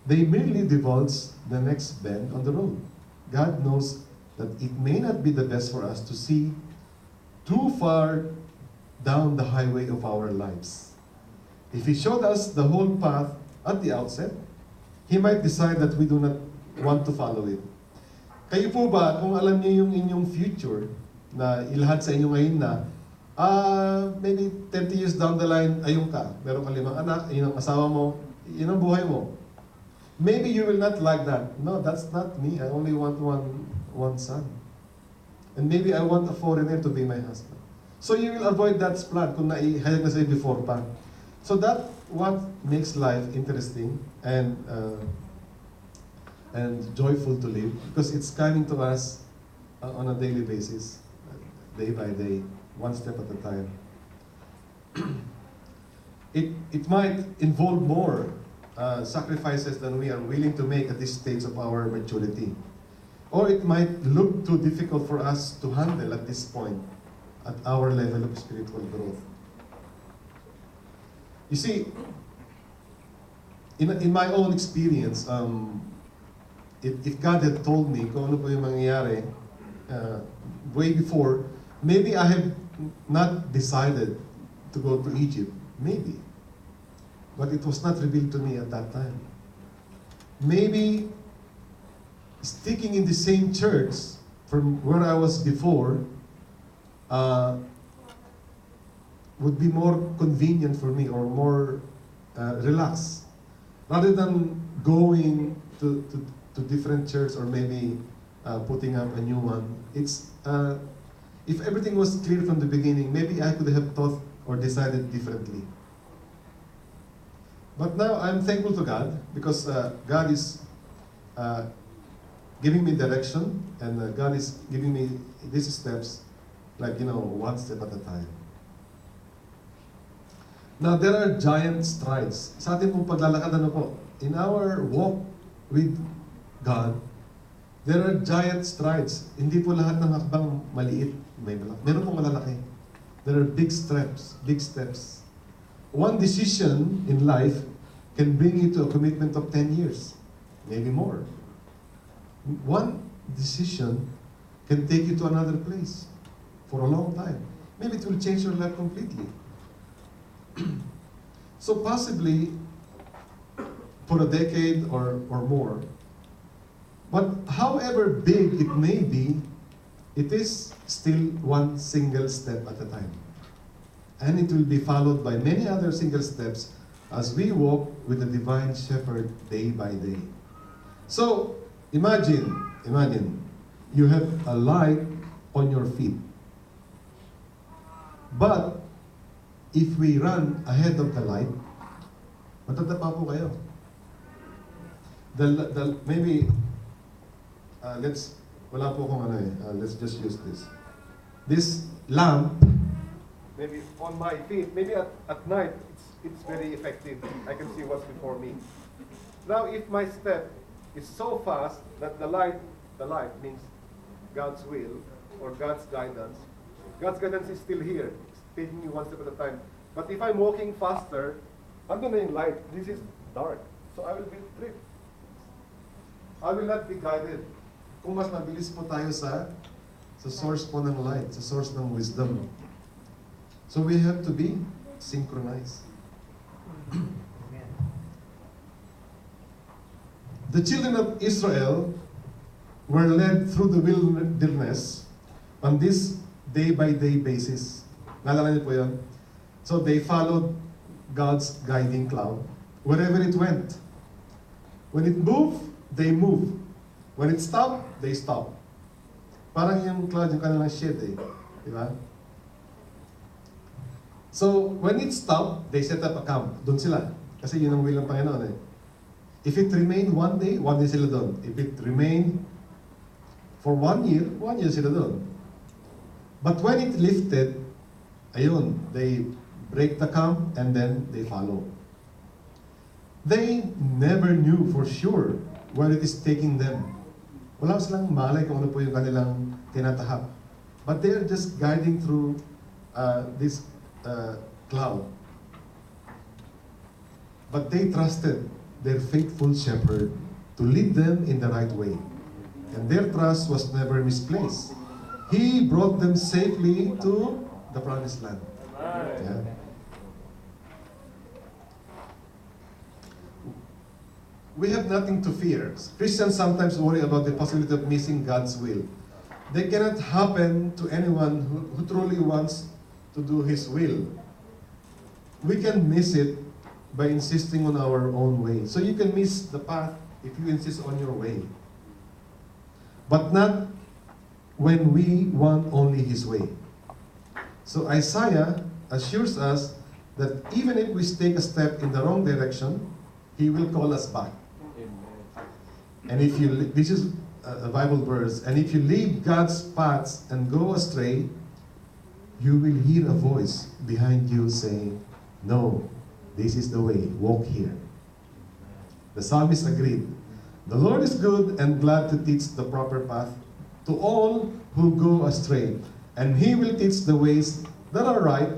They merely divulge the next bend on the road. God knows that it may not be the best for us to see too far down the highway of our lives. If He showed us the whole path at the outset, He might decide that we do not want to follow it. Kayo po ba, kung alam niyo yung inyong future, na ilahad sa inyo ngayon na, maybe 30 years down the line, ayun ka, meron ka 5 anak, yun ang asawa mo, yun ang buhay mo. Maybe you will not like that. No, that's not me. I only want one son. And maybe I want a foreigner to be my husband. So you will avoid that plan kung naihayag na sa'yo before pa. So that what makes life interesting and joyful to live, because it's coming to us on a daily basis, day by day, one step at a time. It might involve more sacrifices than we are willing to make at this stage of our maturity. Or it might look too difficult for us to handle at this point, at our level of spiritual growth. You see, in my own experience, if God had told me kung ano po yung mangyayari way before, maybe I have not decided to go to Egypt. Maybe. But it was not revealed to me at that time. Maybe sticking in the same church from where I was before would be more convenient for me, or more relaxed, rather than going to different church, or maybe putting up a new one. It's if everything was clear from the beginning, maybe I could have thought or decided differently. But now I'm thankful to God, because God is giving me direction, and God is giving me these steps, like, one step at a time. Now, there are giant strides. Sa ating pong paglalakad, in our walk with God, there are giant strides. Hindi po lahat ng hakbang maliit. Meron pong malalaki. There are big steps, big steps. One decision in life can bring you to a commitment of 10 years, maybe more. One decision can take you to another place for a long time. Maybe it will change your life completely. So possibly for a decade or more. But however big it may be, it is still one single step at a time. And it will be followed by many other single steps as we walk with the Divine Shepherd day by day. So, imagine, you have a light on your feet. But, if we run ahead of the light, matatapa po kayo. Maybe, wala po akong let's just use this. This lamp, maybe on my feet, maybe at night, it's very effective. I can see what's before me. Now, if my step is so fast that the light means God's will or God's guidance is still here, it's taking me one step at a time. But if I'm walking faster, I'm gonna in light. This is dark, so I will be tripped. I will not be guided. Kung mas mabilis po tayo sa source po ng light, sa source ng wisdom. So we have to be synchronized. The children of Israel were led through the wilderness on this day-by-day basis. Naalala niyo po yun? So they followed God's guiding cloud wherever it went. When it moved, they moved. When it stopped, they stopped. Parang yung cloud, yung kanilang shade Di ba? So, when it stopped, they set up a camp. Doon sila. Kasi yun ang will ng Panginoon If it remained one day sila doon. If it remained for 1 year sila doon. But when it lifted, ayun, they break the camp and then they follow. They never knew for sure where it is taking them. Wala silang malay kung ano po yung kanilang tinatahak. But they are just guiding through this cloud. But they trusted their faithful shepherd to lead them in the right way. And their trust was never misplaced. He brought them safely to the promised land. Yeah. We have nothing to fear. Christians sometimes worry about the possibility of missing God's will. They cannot happen to anyone who truly wants to do His will. We can miss it by insisting on our own way. So you can miss the path if you insist on your way. But not when we want only His way. So Isaiah assures us that even if we take a step in the wrong direction, He will call us back. And if you, this is a Bible verse, and if you leave God's paths and go astray, you will hear a voice behind you saying, "No, this is the way, walk here." The psalmist agreed. The Lord is good and glad to teach the proper path to all who go astray, and He will teach the ways that are right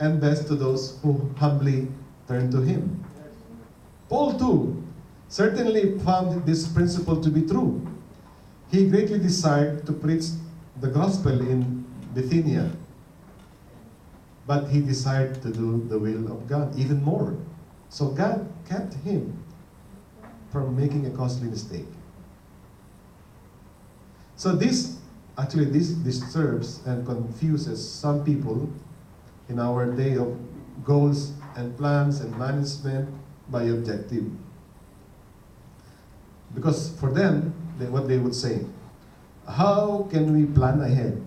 and best to those who humbly turn to Him. Paul too certainly found this principle to be true. He greatly desired to preach the gospel in Bithynia, but he desired to do the will of God even more. So God kept him from making a costly mistake. So this disturbs and confuses some people in our day of goals and plans and management by objective. Because for them, what they would say, how can we plan ahead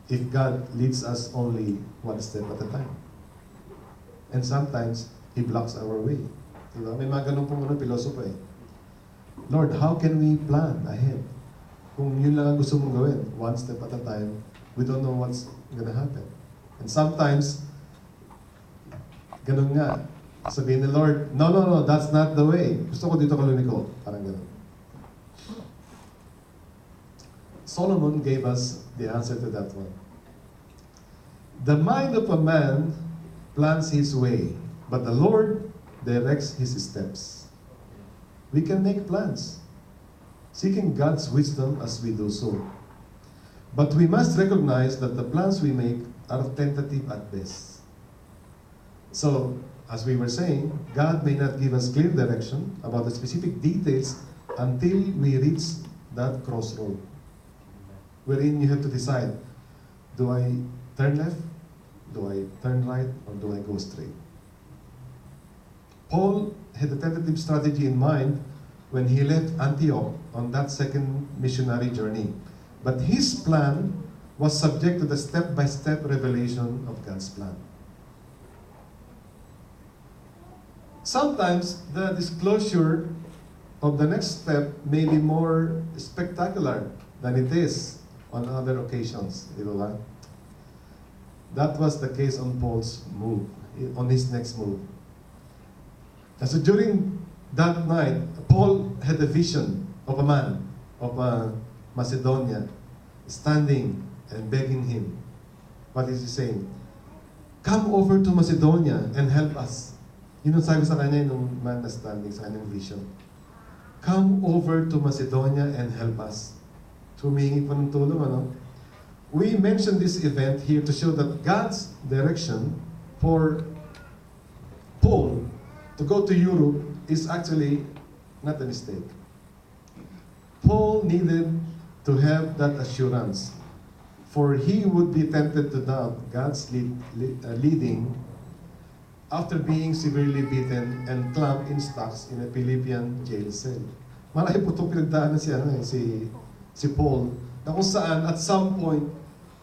if God leads us only one step at a time? And sometimes, He blocks our way. Diba? May mga ganun pong pilosopo eh. Lord, how can we plan ahead? Kung yun lang ang gusto mong gawin, one step at a time, we don't know what's gonna happen. And sometimes, ganun nga, sabihin ni Lord, no, that's not the way. Gusto ko dito ka lumiko. Parang ganun. Solomon gave us the answer to that one. The mind of a man plans his way, but the Lord directs his steps. We can make plans, seeking God's wisdom as we do so. But we must recognize that the plans we make are tentative at best. So, as we were saying, God may not give us clear direction about the specific details until we reach that crossroad, wherein you have to decide, do I turn left, do I turn right, or do I go straight? Paul had a tentative strategy in mind when he left Antioch on that second missionary journey. But his plan was subject to the step-by-step revelation of God's plan. Sometimes the disclosure of the next step may be more spectacular than it is on other occasions. That was the case on Paul's move, on his next move. And so during that night, Paul had a vision of a man of Macedonia standing and begging him. What is he saying? Come over to Macedonia and help us. Yun ang sabi sa kanya nung man na standing sa kanyang vision. Come over to Macedonia and help us. So humihingi pa ng tulong, ano? We mentioned this event here to show that God's direction for Paul to go to Europe is actually not a mistake. Paul needed to have that assurance, for he would be tempted to doubt God's leading after being severely beaten and clamped in stocks in a Philippian jail cell. Marami po itong pinagdaanan si Paul, na kung saan at some point,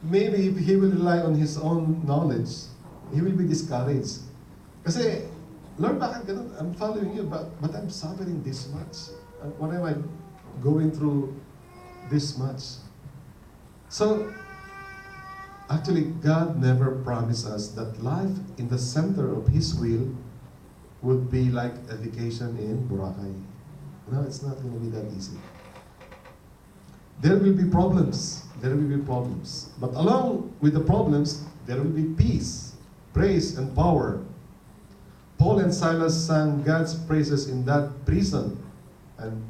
maybe if he will rely on his own knowledge, he will be discouraged. Kasi, Lord, bakit ganun? I'm following you, but I'm suffering this much. What am I going through this much? So, actually, God never promised us that life in the center of His will would be like a vacation in Boracay. No, it's not going to be that easy. There will be problems. There will be problems. But along with the problems, there will be peace, praise, and power. Paul and Silas sang God's praises in that prison, and